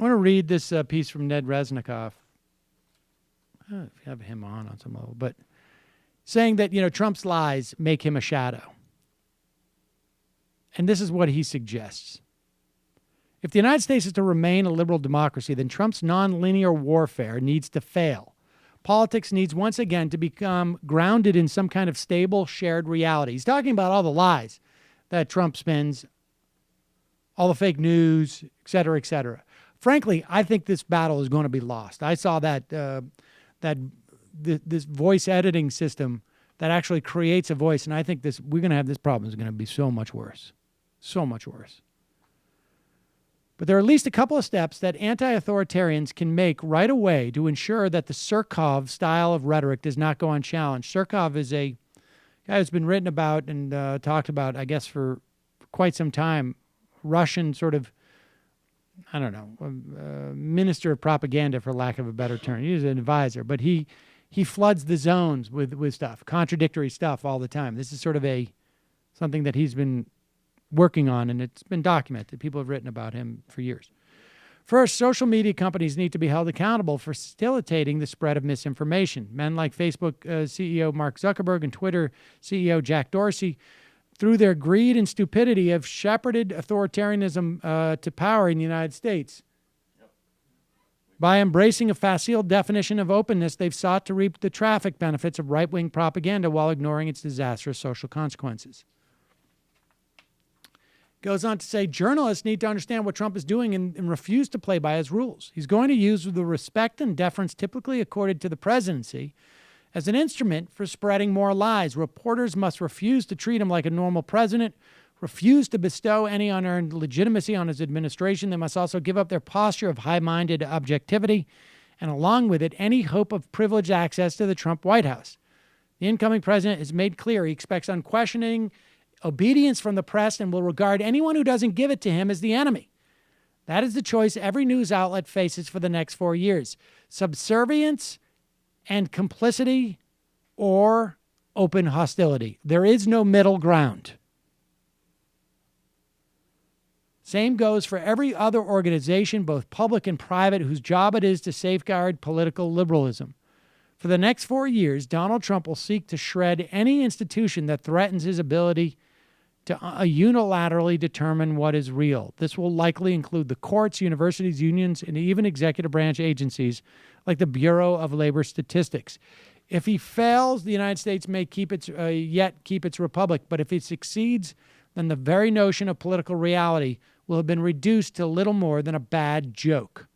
I want to read this piece from Ned Resnikoff. I don't know if you have him on some level, but saying that, Trump's lies make him a shadow. And this is what he suggests. If the United States is to remain a liberal democracy, then Trump's nonlinear warfare needs to fail. Politics needs once again to become grounded in some kind of stable, shared reality. He's talking about all the lies that Trump spins, all the fake news, et cetera, et cetera. Frankly, I think this battle is going to be lost. I saw that this voice editing system that actually creates a voice, and I think we're going to have this problem is going to be so much worse. So much worse. But there are at least a couple of steps that anti-authoritarians can make right away to ensure that the Surkov style of rhetoric does not go unchallenged. Surkov is a guy who's been written about and talked about, I guess, for quite some time. Russian sort of, I don't know, minister of propaganda, for lack of a better term. He's an advisor, but he floods the zones with stuff, contradictory stuff all the time. This is sort of something that he's been working on, and it's been documented. People have written about him for years. First, social media companies need to be held accountable for facilitating the spread of misinformation. Men like Facebook CEO Mark Zuckerberg and Twitter CEO Jack Dorsey, through their greed and stupidity, have shepherded authoritarianism to power in the United States. By embracing a facile definition of openness, they've sought to reap the traffic benefits of right-wing propaganda while ignoring its disastrous social consequences. Goes on to say, journalists need to understand what Trump is doing and refuse to play by his rules. He's going to use the respect and deference typically accorded to the presidency as an instrument for spreading more lies. Reporters must refuse to treat him like a normal president, refuse to bestow any unearned legitimacy on his administration. They must also give up their posture of high-minded objectivity, and along with it, any hope of privileged access to the Trump White House. The incoming president has made clear he expects unquestioning obedience from the press and will regard anyone who doesn't give it to him as the enemy. That is the choice every news outlet faces for the next 4 years. Subservience and complicity or open hostility. There is no middle ground. Same goes for every other organization, both public and private, whose job it is to safeguard political liberalism. For the next 4 years, Donald Trump will seek to shred any institution that threatens his ability to unilaterally determine what is real. This will likely include the courts, universities, unions, and even executive branch agencies like the Bureau of Labor Statistics. If he fails, the United States may keep its republic, but if he succeeds, then the very notion of political reality will have been reduced to little more than a bad joke.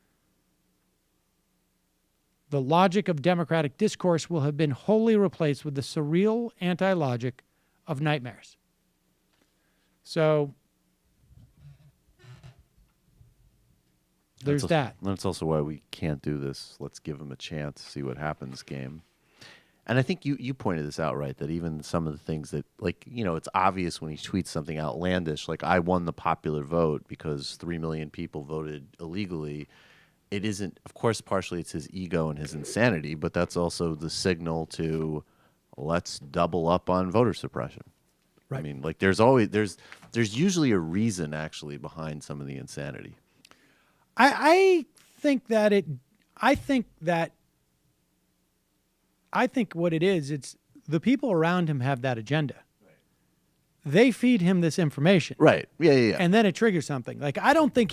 The logic of democratic discourse will have been wholly replaced with the surreal anti-logic of nightmares. So there's that. That's also why we can't do this. Let's give him a chance, see what happens game. And I think you pointed this out, right, that even some of the things that, like, it's obvious when he tweets something outlandish, like I won the popular vote because 3 million people voted illegally. It isn't, of course, partially it's his ego and his insanity, but that's also the signal to let's double up on voter suppression. Right. I mean, like there's usually a reason actually behind some of the insanity. I think what it is, it's the people around him have that agenda. Right. They feed him this information. Right. Yeah. And then it triggers something. Like, I don't think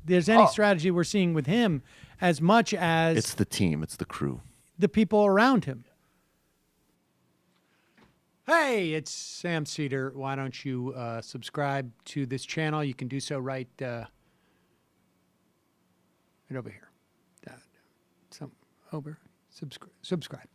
there's any strategy we're seeing with him as much as it's the team, it's the crew, the people around him. Hey, it's Sam Seder. Why don't you subscribe to this channel? You can do so right over here. Subscribe.